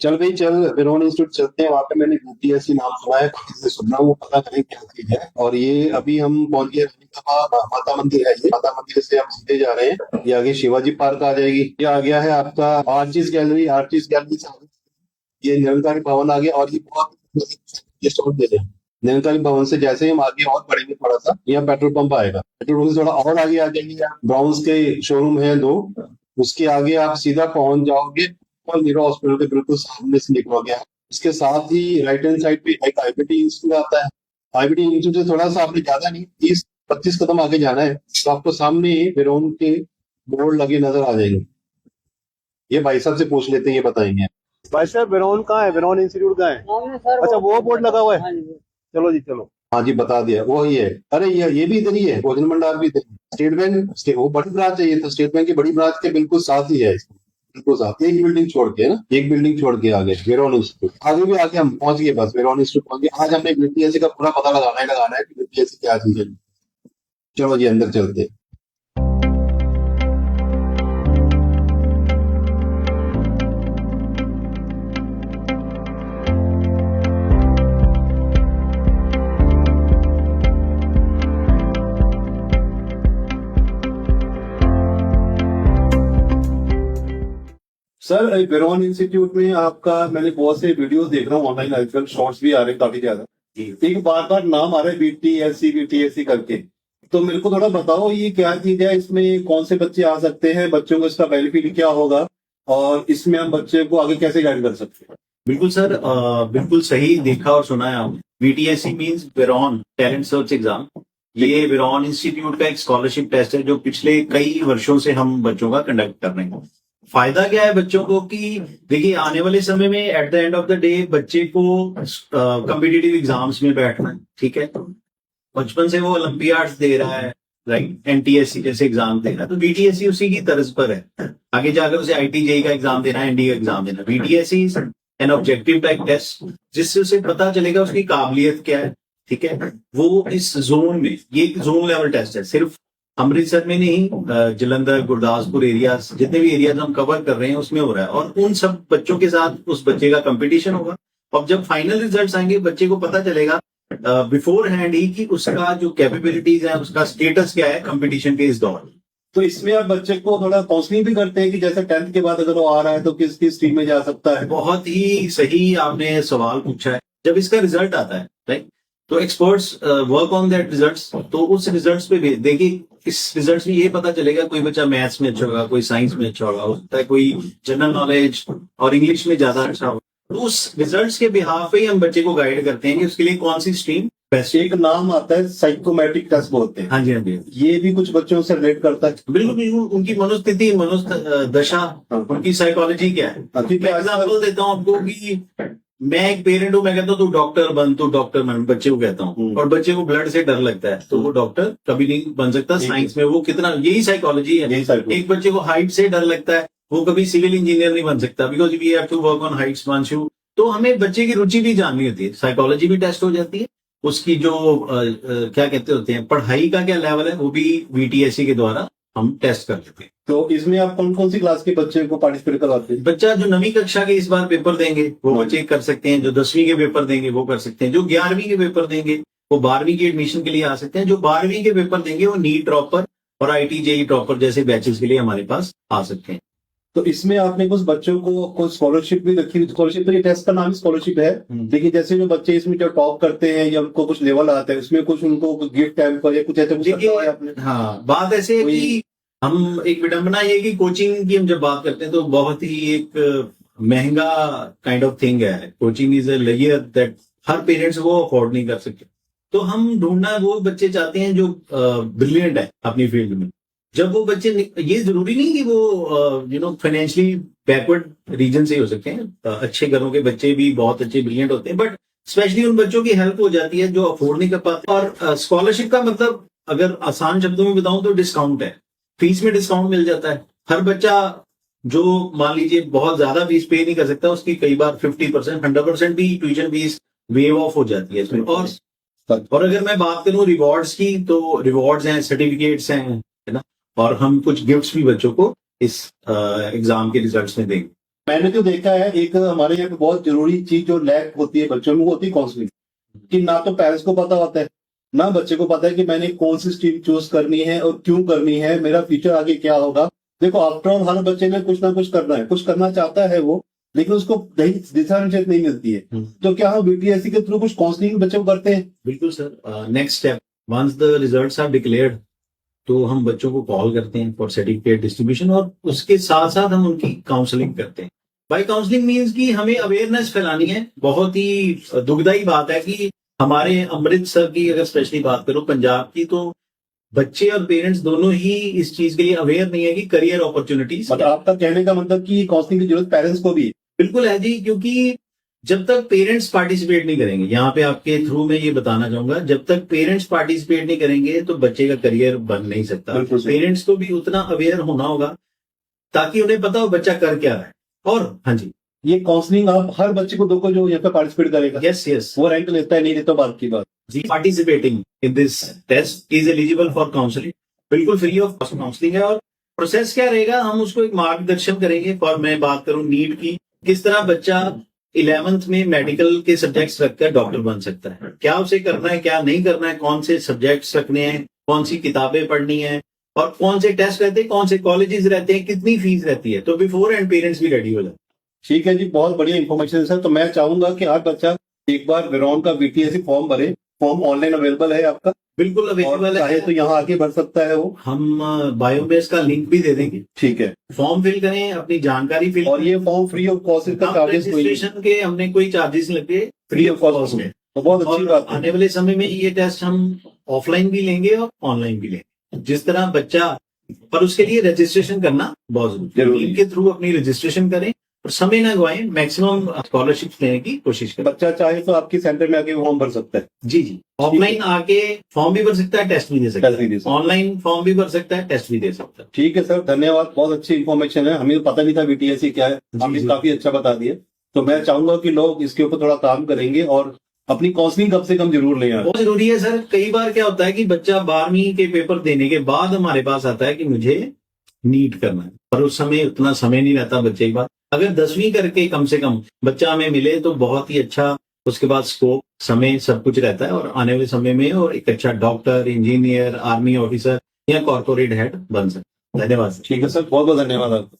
चल भाई चल, वेरोन इंस्टीट्यूट चलते हैं। वहां पे मैंने यूपीएससी नाम सुना है, कहीं से सुना, वो पता करें क्या चीज है। और ये अभी हम पहुंच गए रानी का माता मंदिर है। ये माता मंदिर से हम सीधे जा रहे हैं। ये आगे शिवाजी पार्क आ जाएगी। ये आ गया है आपका आर्चिस गैलरी। आर्चिस गैलरी से आगे ये निरंकारी भवन आ गया। और ये बहुत ये स्टॉल दे रहे हैं। निरंकारी भवन से जैसे ही हम आगे और बढ़ेंगे थोड़ा सा, यहाँ पेट्रोल पंप आएगा। पेट्रोल पंप से थोड़ा और आगे आ जाएंगे, ब्राउन्स के शोरूम है दो। उसके आगे आप सीधा पहुंच जाओगे और नीरो हॉस्पिटल के बिल्कुल सामने से निकलोगे आप। इसके साथ ही राइट हैंड साइड पे एक आईबीटी इंस्टीट्यूट आता है। आईबीटी इंस्टीट्यूट से थोड़ा सा आपने ज्यादा नहीं 30-32 कदम आगे जाना है, तो आपको सामने ही वेरोन के बोर्ड लगे नजर आ जाएंगे। ये भाई साहब से पूछ लेते हैं, ये बताएंगे। भाई साहब वेरोन कहाँ है? वेरोन इंस्टीट्यूट कहाँ है? अच्छा वो बोर्ड लगा हुआ है। चलो जी चलो। हाँ जी, बता दिया, वो ही है। अरे ये भी इधर ही है, भोजन भंडार भी इधर ही है। स्टेट बैंक वो बड़ी ब्रांच है। ये तो स्टेट बैंक की बड़ी ब्रांच के बिल्कुल साथ ही है। बिल्कुल साथ, एक बिल्डिंग छोड़ के ना, एक बिल्डिंग छोड़ के आगे वेरोन इंस्टीट्यूट। आगे भी आगे हम पहुंच गए, बस वेरोन इंस्टीट्यूट पहुंच गए। आज हमने यूपीएससी का पूरा पता लगाना है कि यूपीएससी क्या चीज है। चलो जी अंदर चलते हैं। सर वेरोन इंस्टीट्यूट में आपका मैंने बहुत से वीडियोस देख रहा हूँ ऑनलाइन, आजकल शॉर्ट्स भी आ रहे हैं काफी ज्यादा। एक बार बार नाम आ रहा है बीटीएससी करके। तो मेरे को थोड़ा बताओ ये क्या चीज है, इसमें कौन से बच्चे आ सकते हैं, बच्चों को इसका बेनिफिट क्या होगा, और इसमें हम बच्चे को आगे कैसे गाइड कर सकते हैं। बिल्कुल सर, बिल्कुल सही देखा और सुना है आपने। BTSC means Veyron talent search exam. ये वेरोन इंस्टीट्यूट का एक स्कॉलरशिप टेस्ट है जो पिछले कई वर्षों से हम बच्चों का कंडक्ट कर रहे हैं। फायदा क्या है बच्चों को कि देखिए आने वाले समय में at the end of the day बच्चे को कॉम्पिटिटिव एग्जाम्स में बैठना है, ठीक है। बचपन से वो ओलंपियाड्स दे रहा है, राइट, एनटीएससी जैसे एग्जाम दे रहा है, तो बीटीएससी उसी की तर्ज पर है। आगे जाकर उसे आईटीजेई का एग्जाम देना है, एनडीए का एग्जाम देना। BTSC an objective type test जिससे उसे पता चलेगा उसकी काबिलियत क्या है, ठीक है। वो इस जोन में, ये एक जोन लेवल टेस्ट है, सिर्फ अमृतसर में नहीं, जलंधर, गुरदासपुर एरियाज, जितने भी एरियाज हम कवर कर रहे हैं उसमें हो रहा है। और उन सब बच्चों के साथ उस बच्चे का कंपटीशन होगा। और जब फाइनल रिजल्ट्स आएंगे बच्चे को पता चलेगा बिफोर हैंड ही कि उसका जो कैपेबिलिटीज है, उसका स्टेटस क्या है कंपटीशन के इस दौर। तो इसमें आप बच्चे को थोड़ा काउंसलिंग भी करते हैं कि जैसे 10th के बाद अगर वो आ रहा है तो किस किस स्ट्रीम में जा सकता है। बहुत ही सही आपने सवाल पूछा है। जब इसका रिजल्ट आता है, राइट, तो experts work on that results. तो उस रिजल्ट्स पे देखिए, इस रिजल्ट्स में ये पता चलेगा कोई बच्चा मैथ्स में अच्छा होगा, कोई साइंस में अच्छा होगा, हो सकता है कोई जनरल नॉलेज और इंग्लिश में ज्यादा अच्छा होगा। तो उस रिजल्ट्स के बिहाफ पे ही हम बच्चे को गाइड करते हैं कि उसके लिए कौन सी स्ट्रीम बेस्ट। एक नाम आता है साइकोमेट्रिक टेस्ट बोलते हैं। हाँ जी, हाँ जी। ये भी कुछ बच्चों से रिलेट करता है। बिल्कुल बिल्कुल, उनकी मनोस्थिति, दशा, उनकी साइकोलॉजी क्या है। मैं एग्जाम्पल देता हूँ आपको कि मैं एक पेरेंट हूँ, मैं कहता हूँ तू डॉक्टर बन, तू डॉक्टर बन, बच्चे को कहता हूँ, और बच्चे को ब्लड से डर लगता है तो वो डॉक्टर कभी नहीं बन सकता। साइंस में वो कितना, यही साइकोलॉजी है। एक बच्चे को हाइट से डर लगता है, वो कभी सिविल इंजीनियर नहीं बन सकता, because we have to work on heights मानशु। तो हमें बच्चे की रुचि भी जाननी होती है, साइकोलॉजी भी टेस्ट हो जाती है, उसकी जो क्या कहते होते हैं पढ़ाई का क्या लेवल है वो भी बीटीएससी के द्वारा हम टेस्ट कर लेते हैं। तो इसमें आप कौन कौन सी क्लास के बच्चे को पार्टिसिपेट करवाते हैं? बच्चा जो 9वीं कक्षा के इस बार पेपर देंगे वो बच्चे कर सकते हैं, जो 10वीं के पेपर देंगे वो कर सकते हैं, जो 11वीं के पेपर देंगे वो 12वीं की एडमिशन के लिए आ सकते हैं, जो 12वीं के पेपर देंगे वो नीट ड्रॉपर और आईटीजेई ड्रॉपर जैसे बैचेस के लिए हमारे पास आ सकते हैं। तो इसमें आपने कुछ बच्चों को कुछ स्कॉलरशिप भी रखी हुई। स्कॉलरशिप तो ये टेस्ट का नाम स्कॉलरशिप है, लेकिन जैसे जो बच्चे इसमें जो टॉप करते हैं या उनको कुछ लेवल आता है उसमें कुछ उनको गिफ्ट टाइप का या कुछ ऐसा कुछ रखा है आपने? हाँ, बात ऐसे है कि हम एक विडंबना ये कि कोचिंग की हम जब बात करते हैं तो बहुत ही एक महंगा काइंड ऑफ थिंग है। Coaching is a layer that her parents वो अफोर्ड नहीं कर सकते। तो हम ढूंढना वो बच्चे चाहते हैं जो ब्रिलियंट है अपनी फील्ड में। जब वो बच्चे, ये जरूरी नहीं कि वो फाइनेंशियली बैकवर्ड रीजन से हो सकते हैं, अच्छे घरों के बच्चे भी बहुत अच्छे ब्रिलियंट होते हैं, बट स्पेशली उन बच्चों की हेल्प हो जाती है जो अफोर्ड नहीं कर पाते। और स्कॉलरशिप का मतलब अगर आसान शब्दों में बताऊं तो डिस्काउंट है, फीस में डिस्काउंट मिल जाता है। हर बच्चा जो मान लीजिए बहुत ज्यादा फीस पे नहीं कर सकता, उसकी कई बार 50%, 100% भी ट्यूशन फीस वेव ऑफ हो जाती है इसमें। और अगर मैं बात करूं रिवॉर्ड्स की, तो रिवॉर्ड्स हैं, सर्टिफिकेट्स हैं, है ना, और हम कुछ गिफ्ट्स भी बच्चों को इस एग्जाम के रिजल्ट्स में देंगे। मैंने तो देखा है एक हमारे यहाँ पे बहुत जरूरी चीज जो लैक होती है बच्चों में, वो होती है काउंसलिंग। कि ना तो पेरेंट्स को पता होता है, ना बच्चे को पता है कि मैंने कौन सी स्ट्रीम चूज करनी है और क्यों करनी है, मेरा फ्यूचर आगे क्या होगा। देखो आफ्टर ऑल हर बच्चे ने कुछ ना कुछ करना है, कुछ करना चाहता है वो, लेकिन उसको दिशा निर्देश नहीं मिलती है। तो क्या हम बीटीएससी के थ्रू कुछ काउंसलिंग बच्चों को करते हैं? बिल्कुल sir, next step once the results are declared तो हम बच्चों को कॉल करते हैं फॉर सर्टिफिकेट डिस्ट्रीब्यूशन, और उसके साथ साथ हम उनकी काउंसलिंग करते हैं। बाय काउंसलिंग मीन्स कि हमें अवेयरनेस फैलानी है। बहुत ही दुखदाई बात है कि हमारे अमृतसर की अगर स्पेशली बात करो, पंजाब की, तो बच्चे और पेरेंट्स दोनों ही इस चीज के लिए अवेयर नहीं है कि करियर अपॉर्चुनिटीज। मतलब आपका कहने का मतलब कि काउंसलिंग की जरूरत पेरेंट्स को भी है। बिल्कुल है जी, क्योंकि जब तक पेरेंट्स पार्टिसिपेट नहीं करेंगे, यहाँ पे आपके थ्रू में ये बताना चाहूंगा, जब तक पेरेंट्स पार्टिसिपेट नहीं करेंगे तो बच्चे का करियर बन नहीं सकता। बिल्कुल सही। पेरेंट्स को भी उतना अवेयर होना होगा ताकि उन्हें पता हो बच्चा कर क्या रहा है। और हाँ जी, ये काउंसलिंग आप हर बच्चे को दोगे जो यहाँ पे पार्टिसिपेट करेगा? यस यस वो रैंक लेता है नहीं लेता बात की बात। जी, participating in this test is eligible for counselling. बिल्कुल फ्री ऑफ कॉस्ट काउंसलिंग है। और प्रोसेस क्या रहेगा, हम उसको एक मार्गदर्शन करेंगे। फॉर मैं बात करूं नीट की, किस तरह बच्चा 11th में मेडिकल के सब्जेक्ट्स रखकर डॉक्टर बन सकता है, क्या उसे करना है क्या नहीं करना है, कौन से सब्जेक्ट्स रखने हैं, कौन सी किताबें पढ़नी है, और कौन से टेस्ट रहते हैं, कौन से कॉलेजेस रहते हैं, कितनी फीस रहती है। तो बिफोर एंड पेरेंट्स भी रेडी हो जाए। ठीक है जी, बहुत बढ़िया इन्फॉर्मेशन है सर। तो मैं चाहूंगा कि हर बच्चा एक बार वेरॉन का बीटीएससी फॉर्म भरे। फॉर्म ऑनलाइन अवेलेबल है आपका? बिल्कुल और अवेलेबल चाहे है। तो यहाँ आके भर सकता है वो। हम बायोबेस का लिंक भी दे देंगे। ठीक है। फॉर्म फिल करें, अपनी जानकारी फिल और ये फॉर्म फ्री ऑफ कॉस्ट, इसका चार्जेस कोई नहीं? रजिस्ट्रेशन के हमने कोई चार्जेस लगे, फ्री ऑफ कॉस्ट है, तो बहुत अच्छी और बात है। आने वाले समय में ये टेस्ट हम ऑफलाइन भी लेंगे और ऑनलाइन भी लेंगे, जिस तरह बच्चा, पर उसके लिए रजिस्ट्रेशन करना बहुत जरूरी जरूरी है। है। इनके थ्रू अपनी रजिस्ट्रेशन करें और समय ना गवाएं, मैक्सिमम स्कॉलरशिप लेने की कोशिश करें। बच्चा चाहे तो आपकी सेंटर में आके फॉर्म भर सकता है। जी जी, ऑफलाइन आके फॉर्म भी भर सकता है, टेस्ट भी दे सकता टेस्ट भी दे है। सकता है। ऑनलाइन फॉर्म भी भर सकता है, टेस्ट भी दे सकता है। ठीक है सर, धन्यवाद। बहुत अच्छी इन्फॉर्मेशन है, हमें तो पता नहीं था बीटीएससी क्या है, आपने जी। काफी अच्छा बता दिया। तो मैं चाहूंगा कि लोग इसके ऊपर थोड़ा काम करेंगे और अपनी काउंसलिंग कम से कम जरूर लें यार। बहुत जरूरी है सर। कई बार क्या होता है कि बच्चा 12वीं के पेपर देने के बाद हमारे पास आता है कि मुझे नीट करना है, पर उस समय उतना समय नहीं रहता बच्चे के पास। अगर 10वीं करके कम से कम बच्चा हमें मिले तो बहुत ही अच्छा, उसके बाद स्कोप, समय, सब कुछ रहता है और आने वाले समय में और एक अच्छा डॉक्टर, इंजीनियर, आर्मी ऑफिसर या कॉर्पोरेट हेड बन सकता है। धन्यवाद सर। ठीक है सर, बहुत बहुत धन्यवाद आपका।